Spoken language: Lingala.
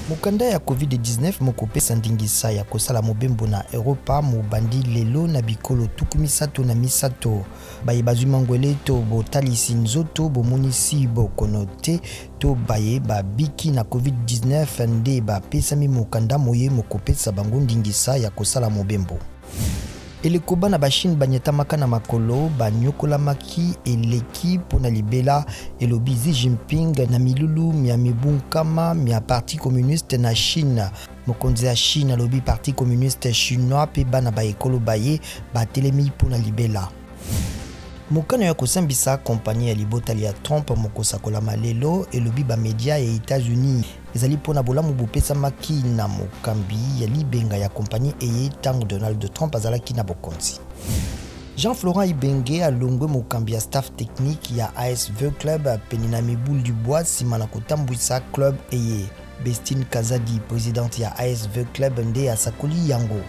Mukanda ya COVID-19 mokopesa ndingisa ya kosala mobembo na Europa mobandi lelo na bikolo tukumisato na misato baye bazwi mangwele to botalisi nzoto bomonisi bokono te to baye babiki na COVID-19 nde bapesami mukanda moye mokopesa bango ndingisa ya kosala mobembo. Elekoba na bashine banyetamaka na makolo banyokolamaki eleki pona libela elobi Xi Jinping na milulu mia mibunkama mia parti communiste na Chine. Mokonzi ya Chine alobi parti communiste chinois pe bana ba ekolo baye batelemi pona libela. Mokano ya kosambisa kompani ya libotali ya Trump mokosakola malelo elobi ba media ya États-Unis ezali pona bolamu bopesa maki na mokambi ya libenga ya kompani eye tango Donald Trump azalaki na bokonzi. Jean-Florent Ibenge alongwe mokambi ya staff technique ya ASV Club penina mibulu du bois sima na kotambwisa club eye. Bestine Kazadi, présidente ya ASV Club nde asakoli yango.